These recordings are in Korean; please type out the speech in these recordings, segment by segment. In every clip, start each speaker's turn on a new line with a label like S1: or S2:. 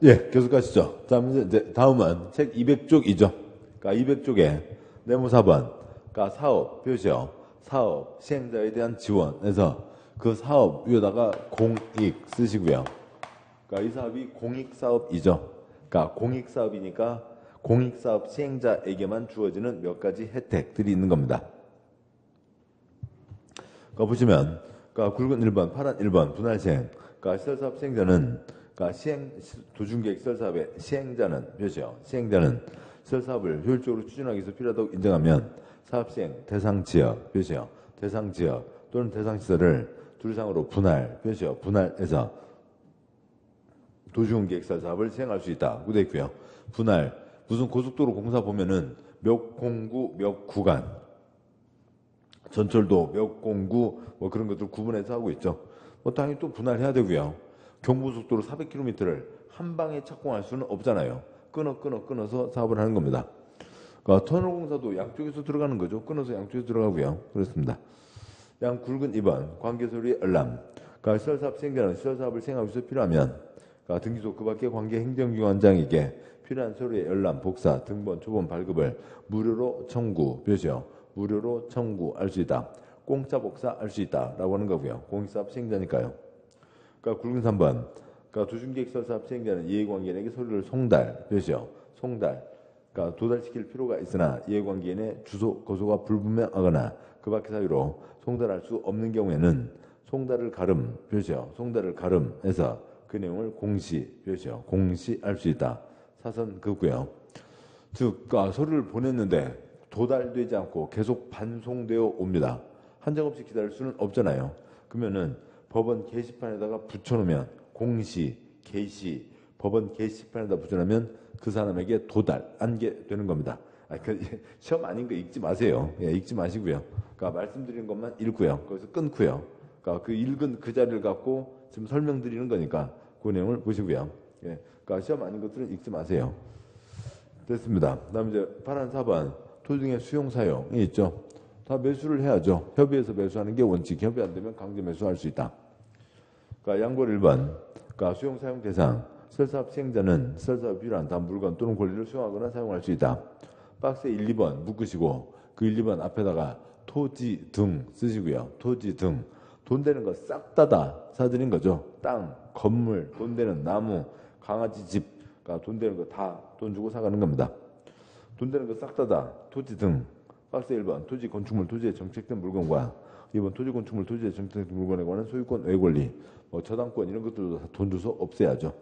S1: 예, 계속 가시죠. 이제 다음은 책 200쪽이죠. 그러니까 200쪽에 네모 4번, 그러니까 사업, 표시요. 사업, 시행자에 대한 지원에서 그 사업 위에다가 공익 쓰시고요. 그러니까 이 사업이 공익사업이죠. 그러니까 공익사업이니까 공익사업 시행자에게만 주어지는 몇 가지 혜택들이 있는 겁니다. 그러니까 보시면, 그러니까 굵은 1번, 파란 1번, 분할 시행. 그러니까 시설사업 시행자는, 그러니까 도중계획 시설사업의 시행자는, 표시요. 시행자는 시설사업을 효율적으로 추진하기 위해서 필요하다고 인정하면 사업 시행 대상 지역, 표시요. 대상 지역 또는 대상 시설을 둘 이상으로 분할, 표시요. 분할해서 도시공계획설 사업을 시행할 수 있다. 구돼 있고요. 분할, 무슨 고속도로 공사 보면은 몇 공구 몇 구간, 전철도 몇 공구 뭐 그런 것들 구분해서 하고 있죠. 뭐 당연히 또 분할해야 되고요. 경부고속도로 400km를 한 방에 착공할 수는 없잖아요. 끊어서 사업을 하는 겁니다. 그러니까 터널 공사도 양쪽에서 들어가는 거죠. 끊어서 양쪽에서 들어가고요. 그렇습니다. 양 굵은 2번 관계서류의 열람. 그러니까 시설사업 시행자는 시설사업을 시행하기 위해서 필요하면 그러니까 등기소 그 밖의 관계 행정기관장에게 필요한 서류의 열람, 복사, 등본, 초본, 발급을 무료로 청구, 표시요. 무료로 청구할 수 있다. 공짜 복사할 수 있다라고 하는 거고요. 공익사업 시행자니까요. 그러니까 굵은 3번. 그러니까 도중계획설사업 시행자는 이해관계인에게 서류를 송달, 표시요. 송달. 그러니까 도달시킬 필요가 있으나 이해관계인의 주소, 거소가 불분명하거나 그 밖의 사유로 송달할 수 없는 경우에는 송달을 가름, 표시요. 송달을 가름해서 그 내용을 공시, 표시요. 공시할 수 있다. 사선 그고요. 즉, 그러니까 서류를 보냈는데 도달되지 않고 계속 반송되어 옵니다. 한정없이 기다릴 수는 없잖아요. 그러면은 법원 게시판에다가 붙여놓으면 공시, 게시, 법원 게시판에다 붙여놓으면 그 사람에게 도달한 게 되는 겁니다. 시험 아닌 거 읽지 마세요. 예, 읽지 마시고요. 그러니까 말씀드리는 것만 읽고요. 거기서 끊고요. 그러니까 그 읽은 그 자리를 갖고 지금 설명드리는 거니까 그 내용을 보시고요. 예, 그러니까 시험 아닌 것들은 읽지 마세요. 됐습니다. 그다음 이제 파란 4번 토지 등의 수용 사용이 있죠. 다 매수를 해야죠. 협의해서 매수하는 게 원칙. 협의 안 되면 강제 매수할 수 있다. 그러니까 양볼 1번. 그러니까 수용 사용 대상. 설사업 시행자는 설사업 필요한 다음 물건 또는 권리를 수용하거나 사용할 수 있다. 박스 1, 2번 묶으시고 그 1, 2번 앞에다가 토지 등 쓰시고요. 토지 등. 돈 되는 거 싹 다 사드린 거죠. 땅, 건물, 돈 되는 나무, 강아지 집, 그러니까 돈 되는 거 다 돈 주고 사가는 겁니다. 돈 되는 거 싹 다 토지 등. 박스 1번 토지, 건축물, 토지에 정책된 물건과 2번 토지, 건축물, 토지에 정책된 물건에 관한 소유권, 외권리, 뭐 저당권 이런 것들도 다 돈 줘서 없애야죠.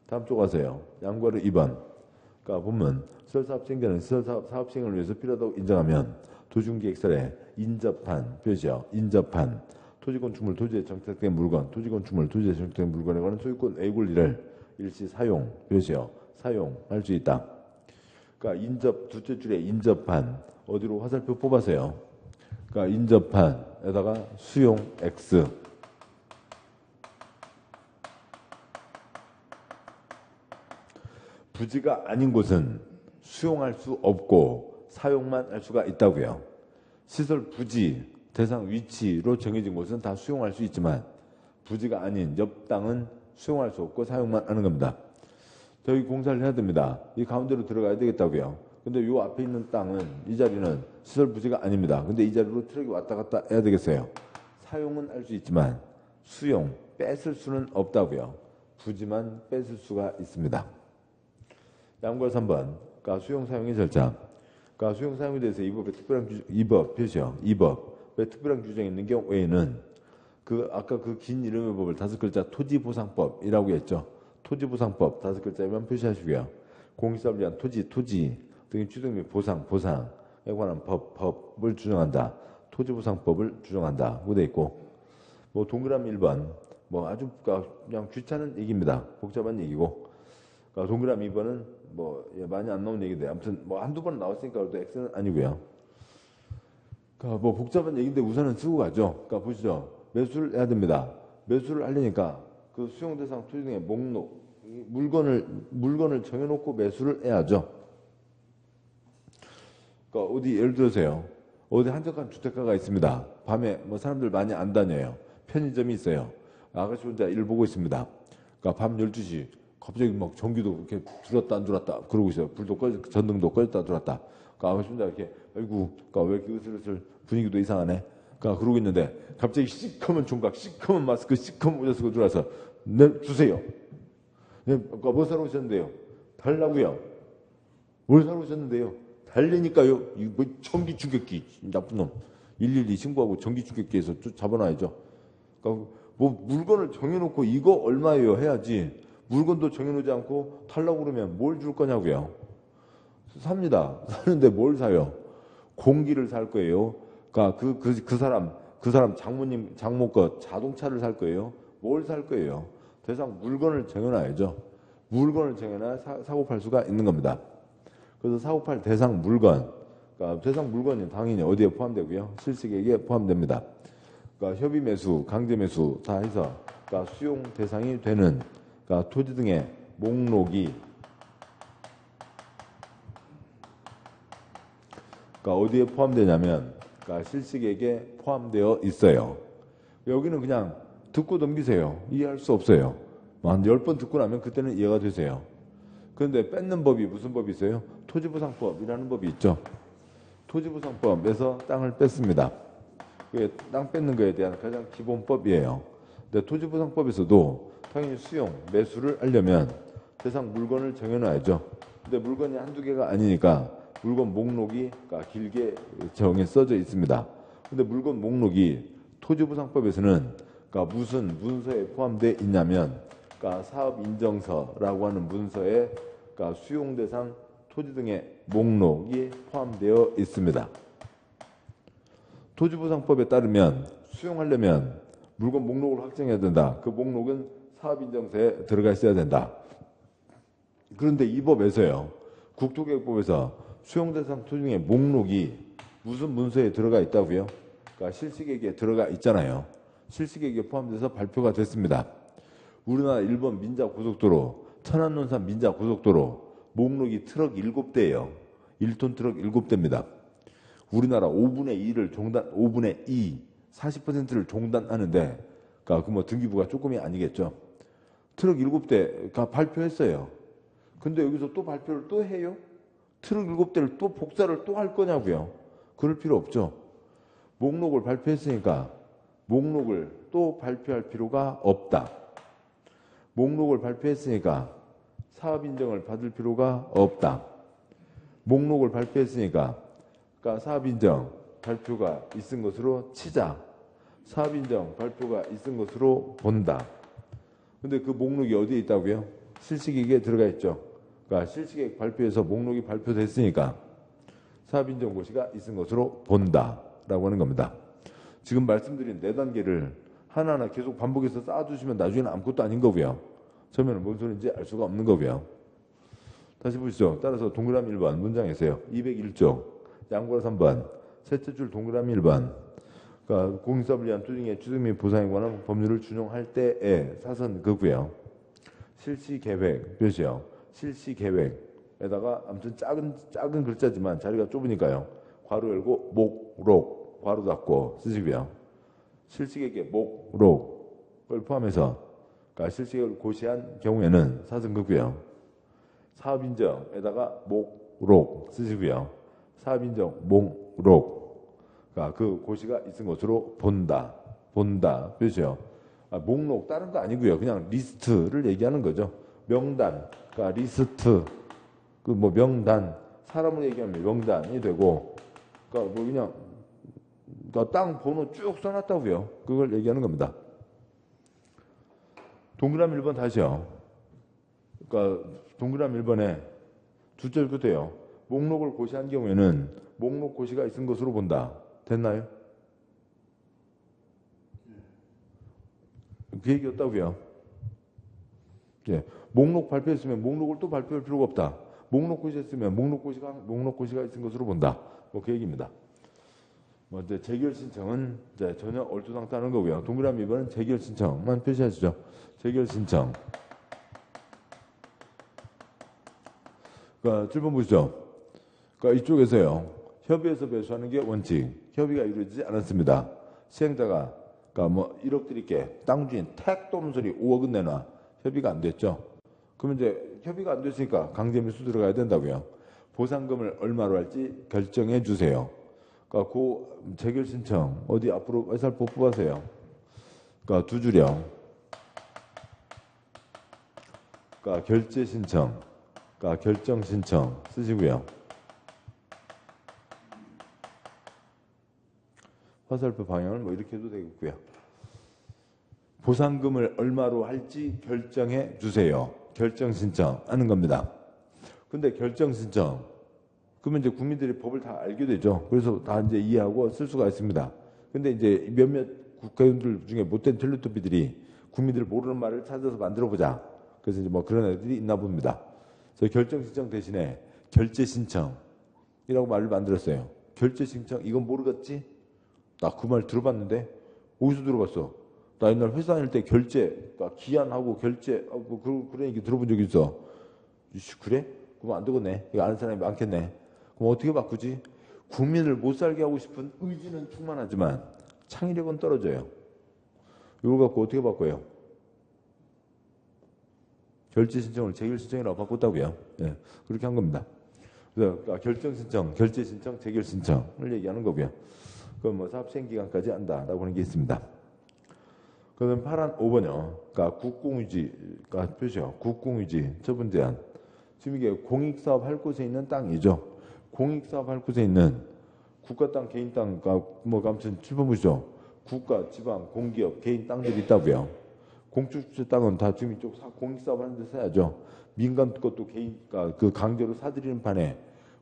S1: 다음 쪽 가세요. 양과를 2번. 그러니까 보면 시설사업 시행자는 시설사업 사업 시행을 위해서 필요하다고 인정하면 도중계획설에 인접한 표시요. 인접한 토지, 건축물, 토지에 정착된 물건, 토지, 건축물, 토지에 정착된 물건에 관한 소유권, 외권리를 일시 사용, 표시요. 사용할 수 있다. 그러니까 인접 둘째 줄에 인접한 어디로 화살표 뽑아서요. 그러니까 인접한에다가 수용 X. 부지가 아닌 곳은 수용할 수 없고 사용만 할 수가 있다고요. 시설 부지 대상 위치로 정해진 곳은 다 수용할 수 있지만 부지가 아닌 옆 땅은 수용할 수 없고 사용만 하는 겁니다. 저희 공사를 해야 됩니다. 이 가운데로 들어가야 되겠다고요. 근데 요 앞에 있는 땅은 이 자리는 시설 부지가 아닙니다. 근데 이 자리로 트럭이 왔다 갔다 해야 되겠어요. 사용은 할 수 있지만 수용, 뺏을 수는 없다고요. 부지만 뺏을 수가 있습니다. 양과 3번. 그러니까 수용 사용의 절차. 그러니까 수용 사용에 대해서 이 법의 특별한 규정, 이 법 표시요. 이 법의 특별한 규정이 있는 경우에는 그 아까 그 긴 이름의 법을 5글자 토지보상법이라고 했죠. 토지보상법 5글자만 표시하시고요. 공익사업을 위한 토지 등의 취득 및 보상에 관한 법을 주정한다. 토지보상법을 주정한다. 고 돼 있고 뭐 동그라미 1번 뭐 아주 그냥 귀찮은 얘기입니다. 복잡한 얘기고 그러니까 동그라미 2번은 뭐 많이 안 나온 얘기인데 아무튼 뭐 한두 번 나왔으니까 그래도 X는 아니고요. 그러니까 뭐 복잡한 얘기인데 우선은 쓰고 가죠. 그러니까 보시죠. 매수를 해야 됩니다. 매수를 하려니까 그 수용대상 토지 등의 목록 물건을 정해놓고 매수를 해야죠. 그러니까 어디 예를 들어서요. 어디 한적한 주택가가 있습니다. 밤에 뭐 사람들 많이 안 다녀요. 편의점이 있어요. 아가씨 혼자 일 보고 있습니다. 그러니까 밤 12시 갑자기 막 전기도 이렇게 들었다 안 들었다 그러고 있어요. 불도 전등도 꺼졌다 들었다. 그러니까 혼자 이렇게 아이고, 그러니까 왜 이렇게 으슬으슬 분위기도 이상하네. 그러니까 그러고 있는데 갑자기 시커먼 총각, 시커먼 마스크, 시커먼 모자 쓰고 들어와서 네, 주세요. 네, 그러니까 뭐 사러 오셨는데요? 달라고요. 뭘 사러 오셨는데요? 달래니까요. 이거 전기 충격기 나쁜 놈. 112 신고하고 전기 충격기에서 잡아놔야죠. 그러니까 뭐 물건을 정해놓고 이거 얼마예요 해야지. 물건도 정해놓지 않고 달라고 그러면 뭘 줄 거냐고요. 삽니다. 사는데 뭘 사요? 공기를 살 거예요. 그러니까 그 사람 장모님 장모 거 자동차를 살 거예요. 뭘 살 거예요? 대상 물건을 정해놔야죠. 물건을 정해놔야 사고 팔 수가 있는 겁니다. 그래서 사고 팔 대상 물건, 그러니까 대상 물건이 당연히 어디에 포함되고요? 실식액에 포함됩니다. 그러니까 협의 매수, 강제 매수 다 해서 그러니까 수용 대상이 되는 그러니까 토지 등의 목록이 그러니까 어디에 포함되냐면 그러니까 실식액에 포함되어 있어요. 여기는 그냥 듣고 넘기세요. 이해할 수 없어요. 한 10번 듣고 나면 그때는 이해가 되세요. 그런데 뺏는 법이 무슨 법이 있어요? 토지보상법이라는 법이 있죠. 토지보상법에서 땅을 뺐습니다. 그게 땅 뺏는 거에 대한 가장 기본법이에요. 근데 토지보상법에서도 당연히 수용, 매수를 하려면 대상 물건을 정해놔야죠. 근데 물건이 한두 개가 아니니까 물건 목록이 그러니까 길게 정해 써져 있습니다. 근데 물건 목록이 토지보상법에서는 그러니까 무슨 문서에 포함되어 있냐면 그러니까 사업인정서라고 하는 문서에 그러니까 수용대상 토지 등의 목록이 포함되어 있습니다. 토지보상법에 따르면 수용하려면 물건 목록을 확정해야 된다. 그 목록은 사업인정서에 들어가 있어야 된다. 그런데 이 법에서요. 국토계획법에서 수용대상 토지 등의 목록이 무슨 문서에 들어가 있다고요? 그러니까 실식액에 들어가 있잖아요. 실식액에 포함돼서 발표가 됐습니다. 우리나라 1번 민자고속도로, 천안논산 민자고속도로 목록이 트럭 7대예요. 1톤 트럭 7대입니다. 우리나라 5분의 2를 40%를 종단하는데, 그러니까 뭐 등기부가 조금이 아니겠죠. 트럭 7대가 발표했어요. 근데 여기서 또 발표를 또 해요? 트럭 7대를 또 복사를 또 할 거냐고요. 그럴 필요 없죠. 목록을 발표했으니까 목록을 또 발표할 필요가 없다. 목록을 발표했으니까 사업인정을 받을 필요가 없다. 목록을 발표했으니까 그러니까 사업인정 발표가 있은 것으로 치자. 사업인정 발표가 있은 것으로 본다. 근데 그 목록이 어디에 있다고요? 실식액에 들어가 있죠. 그러니까 실식액 발표에서 목록이 발표됐으니까 사업인정고시가 있은 것으로 본다라고 하는 겁니다. 지금 말씀드린 4단계를 하나하나 계속 반복해서 쌓아주시면 나중에는 아무것도 아닌 거고요. 처음에는 뭔 소리인지 알 수가 없는 거고요. 다시 보시죠. 따라서 동그라미 1번 문장에서요. 201조 양보라 3번 셋째 줄 동그라미 1번 그러니까 공익사업을 위한 투쟁의 추진 및 보상에 관한 법률을 준용할 때의 사선 그고요. 실시계획 표시요. 실시계획에다가 아무튼 작은 글자지만 자리가 좁으니까요. 괄호 열고 목록 괄호 닫고 쓰시고요. 실시계획의 목록을 포함해서 그러니까 실시계획을 고시한 경우에는 사선그고요. 사업인정에다가 목록 쓰시고요. 사업인정 목록 그러니까 그 고시가 있은 것으로 본다 표시요. 목록 다른 거 아니고요. 그냥 리스트를 얘기하는 거죠. 명단 그러니까 리스트 그 뭐 명단 사람으로 얘기하면 명단이 되고 그러니까 뭐 그냥 그러니까 땅 번호 쭉 써놨다고요. 그걸 얘기하는 겁니다. 동그라미 1번 다시요. 그러니까 동그라미 1번에 두 절 끝에요. 목록을 고시한 경우에는 목록 고시가 있은 것으로 본다. 됐나요? 그 얘기였다고요. 예. 목록 발표했으면 목록을 또 발표할 필요가 없다. 목록 고시했으면 목록 고시가 있은 것으로 본다. 뭐 그 얘기입니다. 뭐 이제 재결 신청은 이제 전혀 얼토당토하는 거고요. 동그라미 2번은 재결 신청만 표시하시죠. 재결 신청. 그러니까 7번 보시죠. 그러니까 이쪽에서요. 협의해서 배수하는 게 원칙. 협의가 이루어지지 않았습니다. 시행자가 그러니까 뭐 1억 드릴게. 땅 주인 택도 없는 소리 5억은 내놔. 협의가 안 됐죠. 그러면 이제 협의가 안 됐으니까 강제미수 들어가야 된다고요. 보상금을 얼마로 할지 결정해 주세요. 그러니까 그 재결 신청 어디 앞으로 화살표 뽑아세요. 그러니까 두 줄이요. 그러니까 결제 신청, 그러니까 결정 신청 쓰시고요. 화살표 방향을 뭐 이렇게 해도 되겠고요. 보상금을 얼마로 할지 결정해 주세요. 결정 신청 하는 겁니다. 근데 결정 신청 그러면 이제 국민들이 법을 다 알게 되죠. 그래서 다 이제 이해하고 쓸 수가 있습니다. 근데 이제 몇몇 국회의원들 중에 못된 텔레토피들이 국민들 모르는 말을 찾아서 만들어 보자. 그래서 이제 뭐 그런 애들이 있나 봅니다. 그래서 결정 신청 대신에 결제 신청이라고 말을 만들었어요. 결제 신청 이건 모르겠지? 나 그 말 들어봤는데 어디서 들어봤어? 나 옛날 회사 다닐 때 결제, 그러니까 기한하고 결제, 그런 얘기 들어본 적 있어. 그래? 그럼 안 되겠네. 이거 아는 사람이 많겠네. 그럼 어떻게 바꾸지? 국민을 못 살게 하고 싶은 의지는 충만하지만 창의력은 떨어져요. 이걸 갖고 어떻게 바꿔요? 결제 신청을 재결 신청이라고 바꿨다고요. 예, 그렇게 한 겁니다. 그래서 그러니까 결정 신청, 결제 신청, 재결 신청을 얘기하는 거고요. 그건 뭐 사업 시행 기간까지 한다라고 하는 게 있습니다. 그러면 파란 5번이요. 그러니까 국공유지가 표시요. 국공유지 첫 번째 안. 지금 이게 공익사업 할 곳에 있는 땅이죠. 공익사업 할 곳에 있는 국가 땅, 개인 땅, 뭐 아무튼 7번 보시죠. 국가, 지방, 공기업, 개인 땅들이 있다고요. 공주주택 땅은 다 지금 이쪽 공익사업 하는데 써야죠. 민간 것도 개인가 그 강제로 사들이는 판에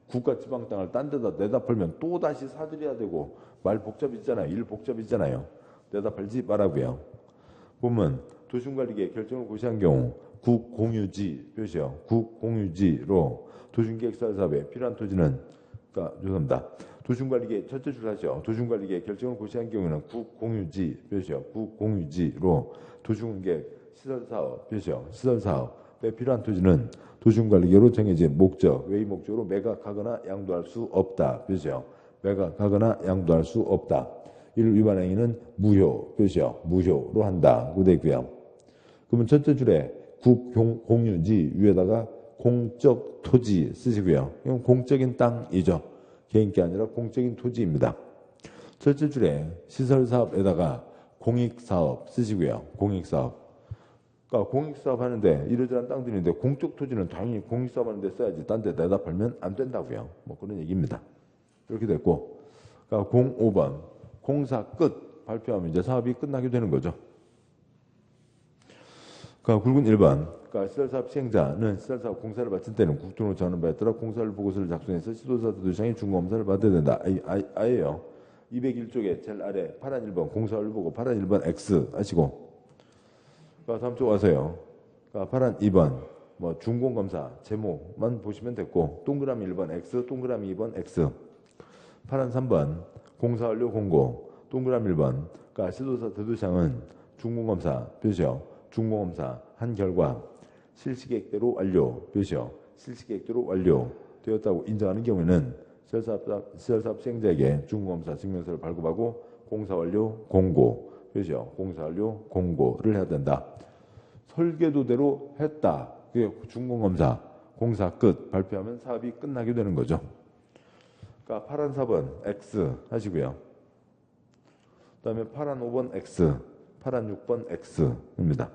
S1: 국가, 지방 땅을 딴 데다 내다 팔면 또 다시 사들여야 되고 말 복잡해지잖아요. 일 복잡해지잖아요. 내다 팔지 말라고요. 보면 도시관리계획 결정을 고시한 경우 국공유지 표시요. 국공유지로 도심계획 사업에 필요한 토지는 그러니까 죄송합니다. 도심관리계획 첫째 줄 하죠. 도심관리계획 결정을 고시한 경우는 국공유지 표시요. 국공유지로 도심계획 시설사업 표시요. 시설사업에 필요한 토지는 도심관리계획으로 정해진 목적, 외의 목적으로 매각하거나 양도할 수 없다 표시요. 매각하거나 양도할 수 없다. 이를 위반 행위는 무효 표시요. 무효로 한다. 그 되고요. 그러면 첫째 줄에 국공유지 위에다가 공적 토지 쓰시고요. 이건 공적인 땅이죠. 개인 게 아니라 공적인 토지입니다. 첫째 줄에 시설사업에다가 공익사업 쓰시고요. 공익사업. 그러니까 공익사업 하는데 이러저러한 땅들인데 공적 토지는 당연히 공익사업 하는데 써야지. 딴 데 내다 팔면 안 된다고요. 뭐 그런 얘기입니다. 이렇게 됐고. 그러니까 05번 공사 끝 발표하면 이제 사업이 끝나게 되는 거죠. 그러니까 굵은 1번. 그러니까 시설사업 시행자는 시설사업 공사를 마친 때는 국토로 정하는 바에 따라 공사를 보고서를 작성해서 시도사 도시장이 중공검사를 받아야 된다. 아예요. 201쪽에 제일 아래 파란 1번 공사를 보고 파란 1번 X 하시고 그러니까 다음 쪽 와서요. 그러니까 파란 2번 뭐 중공검사 제목만 보시면 됐고 동그라미 1번 X 동그라미 2번 X 파란 3번 공사 완료 공고 동그라미 1번 그러니까 시도사 대도시장은 중공검사 표시요. 중공검사 한 결과 실시계획대로 완료 표시요. 실시계획대로 완료되었다고 인정하는 경우에는 시설사업 시행자에게 중공검사 증명서를 발급하고 공사 완료 공고 표시요. 공사 완료 공고를 해야 된다. 설계도대로 했다. 그게 중공검사 공사 끝 발표하면 사업이 끝나게 되는 거죠. 그러니까 파란 4번 X 하시고요. 그다음에 파란 5번 X, 파란 6번 X입니다.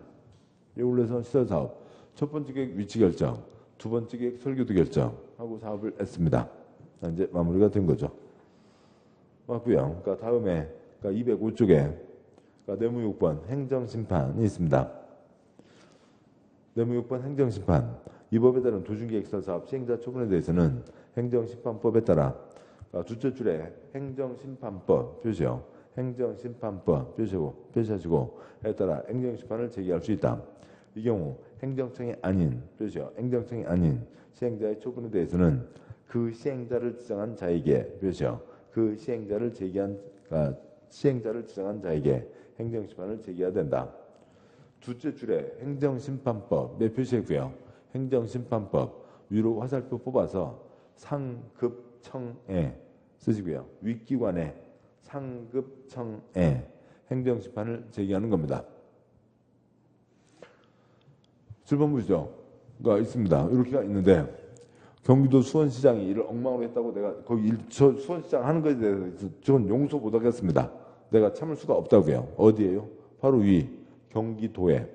S1: 이걸로 시설사업 첫 번째 계획 위치 결정, 두 번째 계획 설계도 결정하고 사업을 했습니다. 이제 마무리가 된 거죠. 맞고요. 그러니까 다음에 그러니까 205쪽에 그러니까 내무 6번 행정심판이 있습니다. 내무 6번 행정심판. 이 법에 따른 도중계획사업 시행자 처분에 대해서는 행정심판법에 따라 그러니까 두째 줄에 행정심판법 표시요. 행정심판법 표시하시고 에 따라 행정심판을 제기할 수 있다. 이 경우 행정청이 아닌 표시요. 행정청이 아닌 시행자의 처분에 대해서는 그 시행자를 지정한 자에게 표시요. 그 시행자를 지정한 자에게 행정심판을 제기해야 된다. 두째 줄에 행정심판법에 표시했고요. 행정심판법 위로 화살표 뽑아서 상급청에 쓰시고요. 윗기관에 상급청에 행정심판을 제기하는 겁니다. 7번 보시죠. 있습니다. 이렇게가 있는데 경기도 수원시장이 이를 엉망으로 했다고 내가 거기 저 수원시장 하는 것에 대해서 전 용서 못 하겠습니다. 내가 참을 수가 없다고요. 어디에요? 바로 위 경기도에.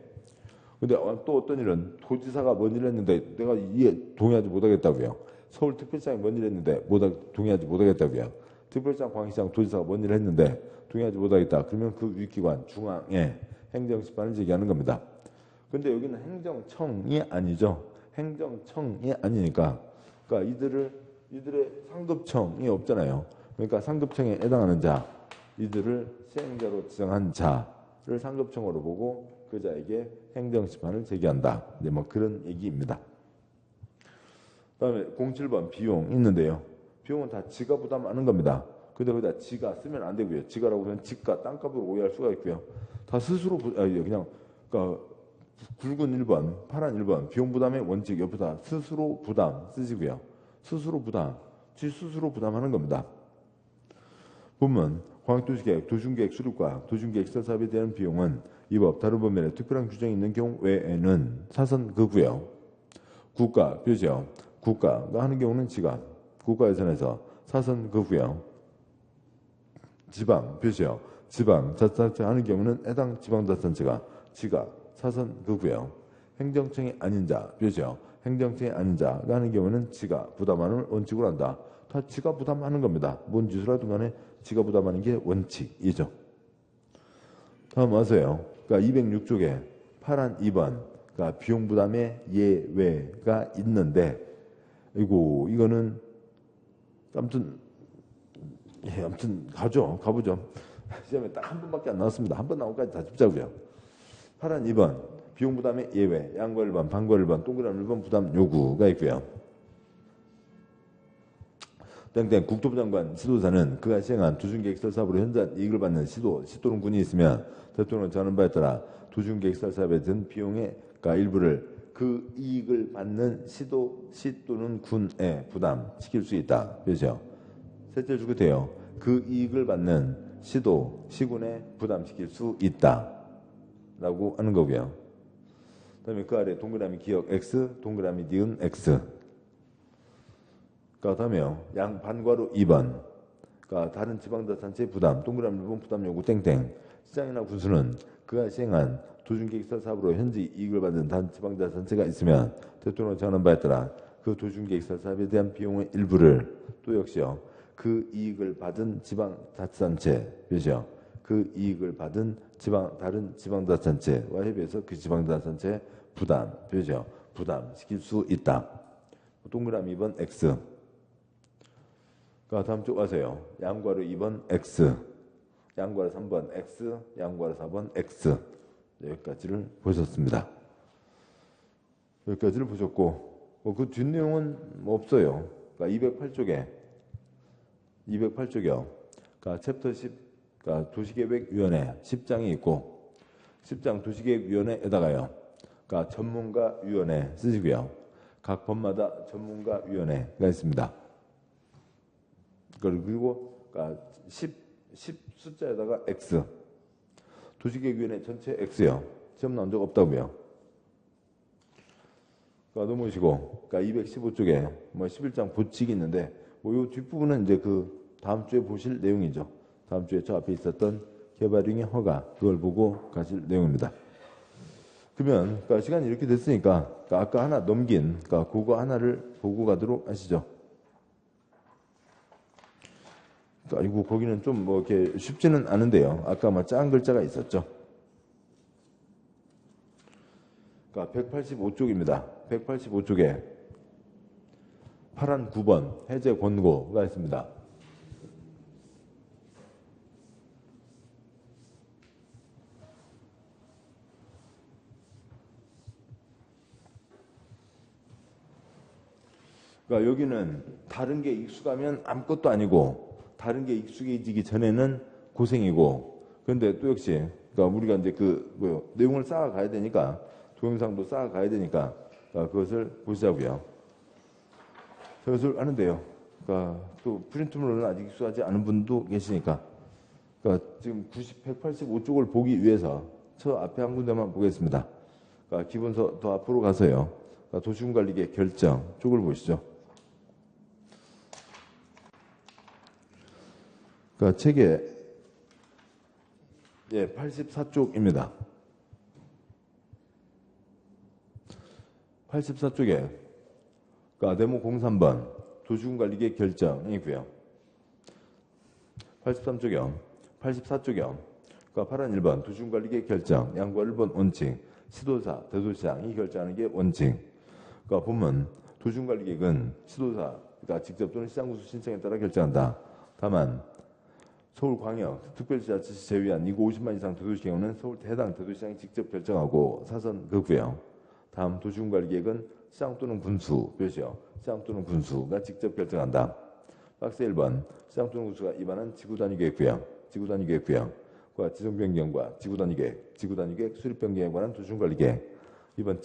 S1: 근데 또 어떤 일은 도지사가 뭔 일을 했는데 내가 이에 동의하지 못하겠다고요. 서울특별시장이 뭔 일을 했는데 동의하지 못하겠다고요. 특별시장, 광역시장, 도지사가 뭔 일을 했는데 동의하지 못하겠다. 그러면 그 윗기관 중앙에 행정심판을 제기하는 겁니다. 근데 여기는 행정청이 아니죠. 행정청이 아니니까 그러니까 이들의 상급청이 없잖아요. 그러니까 상급청에 해당하는 자, 이들을 시행자로 지정한 자를 상급청으로 보고 그 자에게 행정심판을 제기한다. 이제 뭐 그런 얘기입니다. 그다음에 07번 비용 있는데요. 비용은 다 지가 부담하는 겁니다. 근데 거기다 지가 쓰면 안 되고요. 지가라고 하면 지가 땅값으로 오해할 수가 있고요. 다 스스로 그냥 그러니까 굵은 1번, 파란 1번 비용 부담의 원칙 옆에다 스스로 부담 쓰시고요. 스스로 부담, 지 스스로 부담하는 겁니다. 보면 광역도시계획, 도중계획 수립과 도중계획 시설사업에 대한 비용은 이 법 다른 법면에 특별한 규정이 있는 경우 외에는 사선거고요. 국가, 표시요. 국가가 하는 경우는 지가, 국가 예산에서 사선거고요. 지방, 표시요. 지방, 자치단체 하는 경우는 해당 지방자치단체가 지가, 사선거고요. 행정청이 아닌 자, 표시요. 행정청이 아닌 자가 하는 경우는 지가 부담하는 원칙으로 한다. 다 지가 부담하는 겁니다. 뭔 짓을 하든 간에 지가 부담하는 게 원칙이죠. 다음 와서요. 그러니까 206쪽에 파란 2번 그러니까 비용 부담의 예외가 있는데 이거는 아무튼 가보죠. 시험에 딱 한 번밖에 안 나왔습니다. 한 번 나오기까지 다 짚자고요. 파란 2번 비용 부담의 예외 양과 1번 반과 1번 동그라미 1번 부담 요구가 있고요. 땡땡 국토부 장관 시도사는 그가 시행한 도중계획시설 사업으로 현저한 이익을 받는 시도 또는 군이 있으면 대통령은 정하는 바에 따라 도중계획시설 사업에 든 비용의 일부를 그 이익을 받는 시 또는 군에 부담시킬 수 있다. 그렇죠? 셋째 줄 끝에요. 그 이익을 받는 시군에 부담시킬 수 있다. 라고 하는 거고요. 그 다음에 그 아래 동그라미 기억 X, 동그라미 니은 X. 그 다음에요. 양반괄호 2번. 그러니까 다른 지방자치단체 부담, 동그라미 1번 부담 요구 땡땡. 시장이나 군수는 그가 시행한 도중계획시설 사업으로 현재 이익을 받은 다른 지방자치단체가 있으면 대통령 정하는 바에 따라 그 도중계획시설 사업에 대한 비용의 일부를 또 역시요. 그 이익을 받은 지방자치단체, 그렇죠? 그 이익을 받은 다른 지방자치단체와 협의해서 그 지방자치단체 부담, 그렇죠? 부담시킬 수 있다. 동그라미 2번 X. 다음 쪽 와서요. 양괄호 2번 X, 양괄호 3번 X, 양괄호 4번 X. 여기까지를 보셨습니다. 여기까지를 보셨고 그 뒷내용은 뭐 없어요. 그러니까 208쪽이요. 그러니까 챕터 10, 그러니까 도시계획위원회 10장이 있고 10장 도시계획위원회에다가요. 그러니까 전문가위원회 쓰시고요. 각 법마다 전문가위원회가 있습니다. 그리고 그러니까 10 숫자에다가 X. 도시계획위원회 전체 X요. 시험 나온 적 없다고요. 그러니까 넘어오시고, 그러니까 215쪽에 뭐 11장 보칙이 있는데, 이 뒷부분은 이제 그 다음 주에 보실 내용이죠. 다음 주에 저 앞에 있었던 개발행위 허가, 그걸 보고 가실 내용입니다. 그러면, 그러니까 시간이 이렇게 됐으니까, 그러니까 아까 하나 넘긴, 그러니까 그거 하나를 보고 가도록 하시죠. 아이고 거기는 좀 뭐 이렇게 쉽지는 않은데요. 아까 막 작은 글자가 있었죠. 그러니까 185쪽입니다. 185쪽에 파란 9번 해제 권고가 있습니다. 그러니까 여기는 다른 게 익숙하면 아무것도 아니고 다른 게 익숙해지기 전에는 고생이고 그런데 또 역시 그러니까 우리가 이제 내용을 쌓아가야 되니까 동영상도 쌓아가야 되니까 그것을 보시자고요. 그것을 하는데요. 그러니까 또 프린트물로는 아직 익숙하지 않은 분도 계시니까 그러니까 지금 185쪽을 보기 위해서 저 앞에 한 군데만 보겠습니다. 그러니까 기본서 더 앞으로 가서요. 도시군관리계 결정 쪽을 보시죠. 책의 84쪽입니다. 84쪽에 네모 03번 도시군관리계 결정이고요. 83쪽이요. 84쪽이요. 파란 1번 도시군관리계 결정, 양과 1번 원칙, 시도사, 대도시장이 결정하는 게 원칙. 보면 도시군관리계획은 시도사가 직접 또는 시장구수 신청에 따라 결정한다. 다만 서울광역, 특별지자체시 제외한 인구 50만 이상 대도시 경우는 서울 해당 대도시장이 직접 결정하고 사선 그고요. 다음 도시군관리계획은 시장 또는 군수, 표시요. 시장 또는 군수가 직접 결정한다. 박스 1번 시장 또는 군수가 입안한 지구단위계획구역, 지구단위계획구역, 지정변경과 지구단위계획, 수립변경에 관한 도시군관리계획. 2번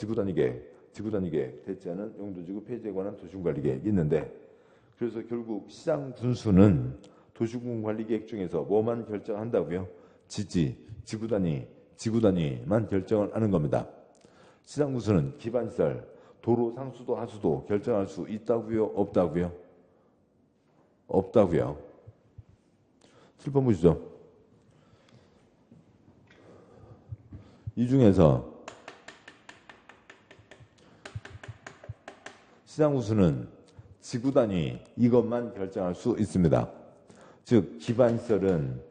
S1: 지구단위계획, 대체하는 용도지구 폐지에 관한 도시군관리계획이 있는데, 그래서 결국 시장 군수는 도시군관리계획 중에서 뭐만 결정한다고요? 지구단위만 결정을 하는 겁니다. 시장 군수는 기반시설, 도로, 상수도, 하수도 결정할 수 있다고요? 없다고요? 없다고요. 7번 보시죠. 이 중에서 시장 군수는 지구단위 이것만 결정할 수 있습니다. 즉 기반시설은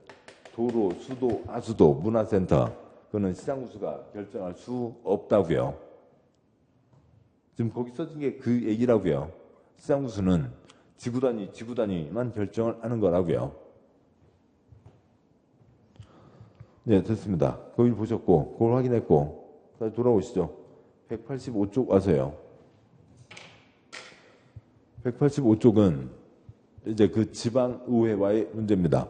S1: 도로, 수도, 하수도, 문화센터, 그거는 시장 군수가 결정할 수 없다고요. 지금 거기 써진 게 그 얘기라고요. 시장 군수는 지구단위만 결정을 하는 거라고요. 네, 됐습니다. 거기 보셨고, 그걸 확인했고, 다시 돌아오시죠. 185쪽 와서요. 185쪽은 이제 그 지방의회와의 문제입니다.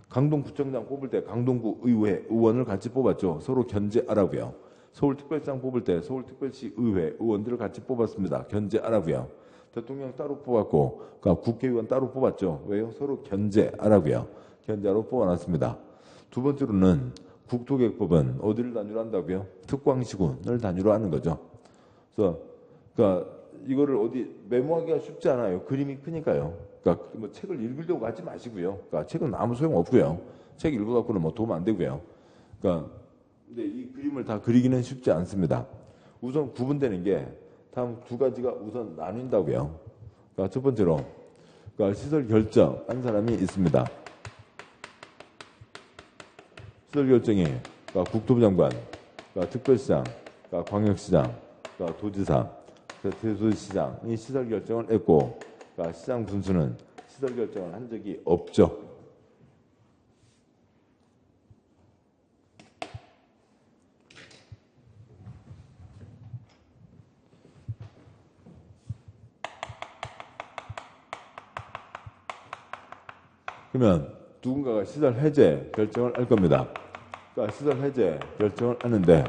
S1: 강동구청장 뽑을 때 강동구 의회 의원을 같이 뽑았죠. 서로 견제하라고요. 서울특별시장 뽑을 때 서울특별시 의회 의원들을 같이 뽑았습니다. 견제하라고요. 대통령 따로 뽑았고, 그러니까 국회의원 따로 뽑았죠. 왜요? 서로 견제하라고요. 견제하러 뽑아놨습니다. 두 번째로는 국토계획법은 어디를 단위로 한다고요? 특광시군을 단위로 하는 거죠. 그래서 그러니까 이거를 어디 메모하기가 쉽지 않아요. 그림이 크니까요. 그러니까 뭐 책을 읽으려고 하지 마시고요. 그러니까 책은 아무 소용 없고요. 책 읽어갖고는 뭐 도움 안 되고요. 그러니까 근데 이 그림을 다 그리기는 쉽지 않습니다. 우선 구분되는 게 다음 두 가지가 우선 나뉜다고요. 그러니까 첫 번째로 그러니까 시설 결정한 사람이 있습니다. 시설 결정이 그러니까 국토부 장관, 그러니까 특별시장, 그러니까 광역시장, 그러니까 도지사, 대도시장이 시설 결정을 했고, 그러니까 시장 군수는 시설 결정을 한 적이 없죠. 그러면 누군가가 시설 해제 결정을 할 겁니다. 그러니까 시설 해제 결정을 하는데,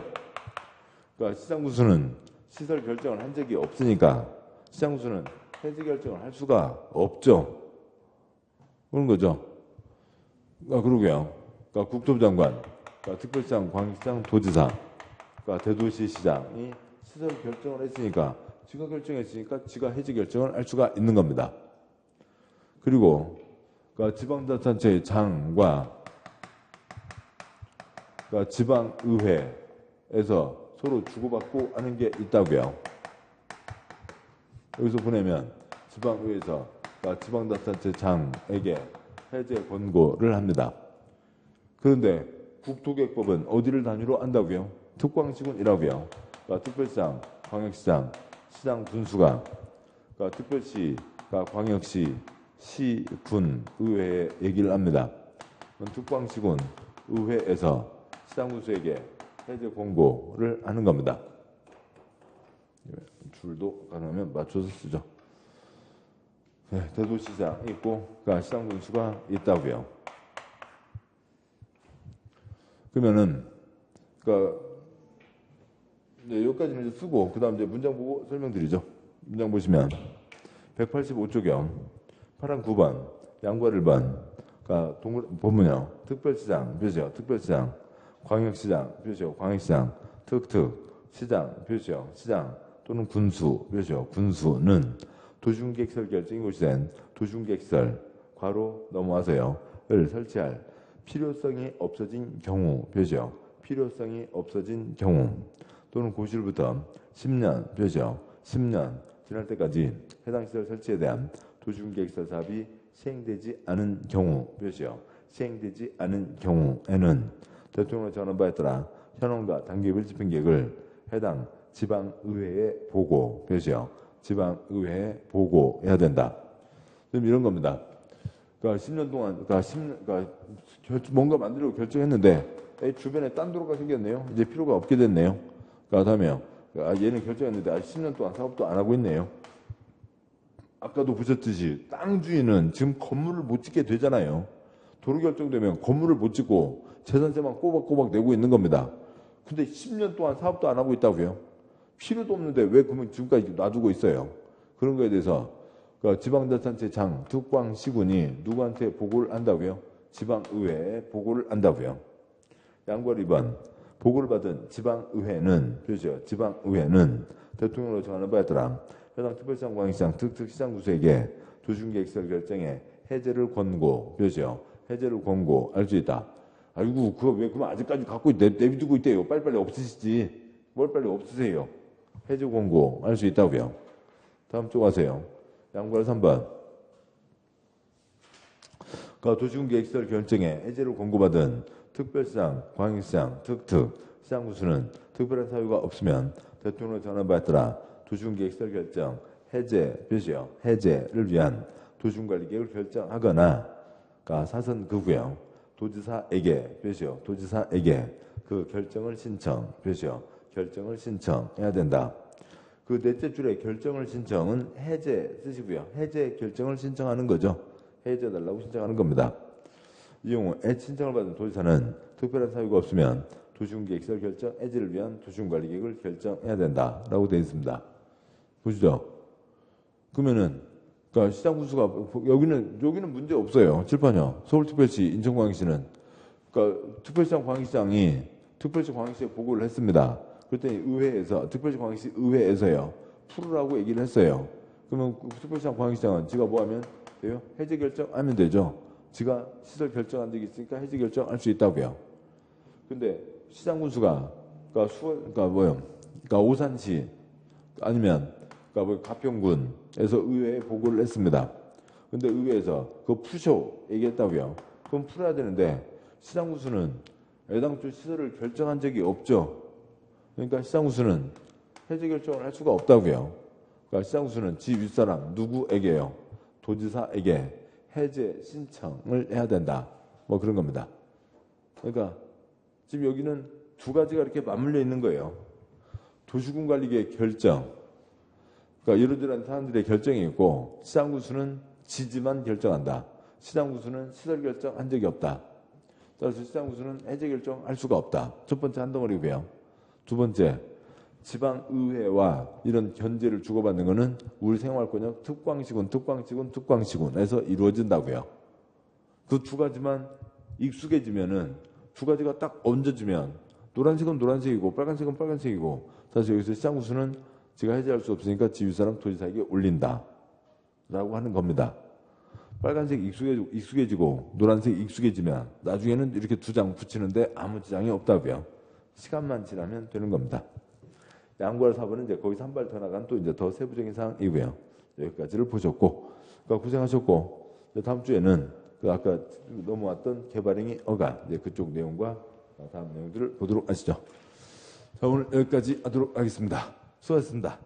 S1: 그러니까 시장 군수는 시설 결정을 한 적이 없으니까 시장 군수는 해제 결정을 할 수가 없죠. 그런 거죠. 그러니까 그러고요. 그러니까 국토부 장관, 그러니까 특별시장, 광역시장, 도지사, 그러니까 대도시시장이 시설 결정을 했으니까 지가 결정했으니까 지가 해제 결정을 할 수가 있는 겁니다. 그리고 그러니까 지방자치단체의 장과 그러니까 지방의회에서 서로 주고받고 하는 게 있다고요. 여기서 보내면 지방의회에서 그러니까 지방자치단체 장에게 해제 권고를 합니다. 그런데 국토계획법은 어디를 단위로 한다고요? 특광시군이라고요. 그러니까 특별시장, 광역시장, 시장 군수가 그러니까 특별시가 광역시, 시, 군, 의회에 얘기를 합니다. 특광시군 의회에서 시장 군수에게 해제 권고를 하는 겁니다. 줄도 가능하면 맞춰서 쓰죠. 네, 대도시장 있고, 그러니까 시장 군수가 있다고요. 그러면은, 그러니까 네, 여기까지는 이제 쓰고, 그 다음 이제 문장 보고 설명드리죠. 문장 보시면 185쪽이요. 파란 9번, 양과 1번, 그러니까 보면요. 특별시장, 표시요. 특별시장, 광역시장, 표시요. 광역시장, 특특, 시장, 표시요. 시장, 또는 군수, 그렇죠. 군수는 도중객설 결정이 고시된 도중객설, 괄호 넘어와서요. 을 설치할 필요성이 없어진 경우, 벼죠. 필요성이 없어진 경우 또는 고시로부터 10년, 벼죠. 10년 지날 때까지 해당 시설 설치에 대한 도중객설 사업이 시행되지 않은 경우, 벼죠. 시행되지 않은 경우에는 대통령의 전원 바에 따라 현황과 단계별 집행계획을 해당 지방의회에 보고, 벼죠. 지방의회에 보고해야 된다. 지금 이런 겁니다. 그러니까 10년 동안, 그러니까 뭔가 만들려고 결정했는데 주변에 딴 도로가 생겼네요. 이제 필요가 없게 됐네요. 그러니까 다음에요. 얘는 결정했는데 아직 10년 동안 사업도 안 하고 있네요. 아까도 보셨듯이 땅 주인은 지금 건물을 못 짓게 되잖아요. 도로 결정되면 건물을 못 짓고 재산세만 꼬박꼬박 내고 있는 겁니다. 근데 10년 동안 사업도 안 하고 있다고요. 필요도 없는데 왜 그러면 지금까지 놔두고 있어요. 그런 거에 대해서 지방자치단체 장, 특광시군이 누구한테 보고를 한다고요? 지방의회에 보고를 한다고요. 양벌 2번. 보고를 받은 지방의회는, 그렇죠. 지방의회는 대통령으로 정하는 바에 따라 해당 특별시장, 광역시장, 특특시장 구수에게 도중계획설 결정에 해제를 권고, 그렇죠. 해제를 권고할 수 있다. 아이고, 그거 왜 그럼 아직까지 갖고 내비두고 있대요. 빨리빨리 없으시지. 뭘 빨리 없으세요. 해제 권고할 수 있다고요. 다음 쪽 가세요. 양벌 3번. 도시군계획설 결정에 해제를 권고받은 특별시장, 광역시장, 시장 구수는 특별한 사유가 없으면 대통령의 전원 바에 따라 도시군계획설 결정 해제, 벼죠. 해제를 위한 도시군관리계획을 결정하거나 사선 그후요. 도지사에게, 벼죠. 도지사에게 그 결정을 신청, 벼죠. 결정을 신청해야 된다. 그 넷째 줄에 결정을 신청은 해제 쓰시고요. 해제 결정을 신청하는 거죠. 해제해달라고 신청하는 겁니다. 이 경우에 신청을 받은 도지사는 특별한 사유가 없으면 도시군계획설 결정 해제를 위한 도시군관리계획을 결정해야 된다라고 되어 있습니다. 보시죠. 그러면은 시장 구수가 여기는 문제 없어요. 칠판이요. 서울특별시, 인천광역시는 특별시장, 광역시장이 특별시, 광역시에 보고를 했습니다. 그랬더니 의회에서 특별시, 광역시 의회에서요 풀으라고 얘기를 했어요. 그러면 특별시장, 광역시장은 지가 뭐 하면 돼요? 해제 결정하면 되죠. 지가 시설 결정한 적이 있으니까 해제 결정할 수 있다고요. 근데 시장 군수가 오산시 아니면 가평군에서 의회에 보고를 했습니다. 근데 의회에서 그거 푸쇼 얘기했다고요. 그럼 풀어야 되는데 시장 군수는 애당초 시설을 결정한 적이 없죠. 그러니까 시장 군수는 해제 결정을 할 수가 없다고요. 그러니까 시장 군수는 지 윗사람 누구에게요? 도지사에게 해제 신청을 해야 된다. 뭐 그런 겁니다. 그러니까 지금 여기는 두 가지가 이렇게 맞물려 있는 거예요. 도시군관리계획 결정. 그러니까 이러저러한 사람들의 결정이 있고 시장 군수는 지지만 결정한다. 시장 군수는 시설 결정한 적이 없다. 따라서 시장 군수는 해제 결정할 수가 없다. 첫 번째 한 덩어리고요. 두 번째, 지방의회와 이런 견제를 주고받는 것은 우리 생활권역 특광시군에서 이루어진다고요. 그 두 가지만 익숙해지면은 두 가지가 딱 얹어지면 노란색은 노란색이고 빨간색은 빨간색이고 사실 여기서 시장 군수는 지가 해제할 수 없으니까 지휘사람 도지사에게 올린다 라고 하는 겁니다. 빨간색 익숙해지고 노란색 익숙해지면 나중에는 이렇게 두 장 붙이는데 아무 지장이 없다고요. 시간만 지나면 되는 겁니다. 양구할 4번은 이제 거기서 한 발 더 나간 또 이제 더 세부적인 사항이고요. 여기까지를 보셨고, 그러니까 고생하셨고, 다음 주에는 아까 넘어왔던 개발행위 어가 이제 그쪽 내용과 다음 내용들을 보도록 하시죠. 자, 오늘 여기까지 하도록 하겠습니다. 수고하셨습니다.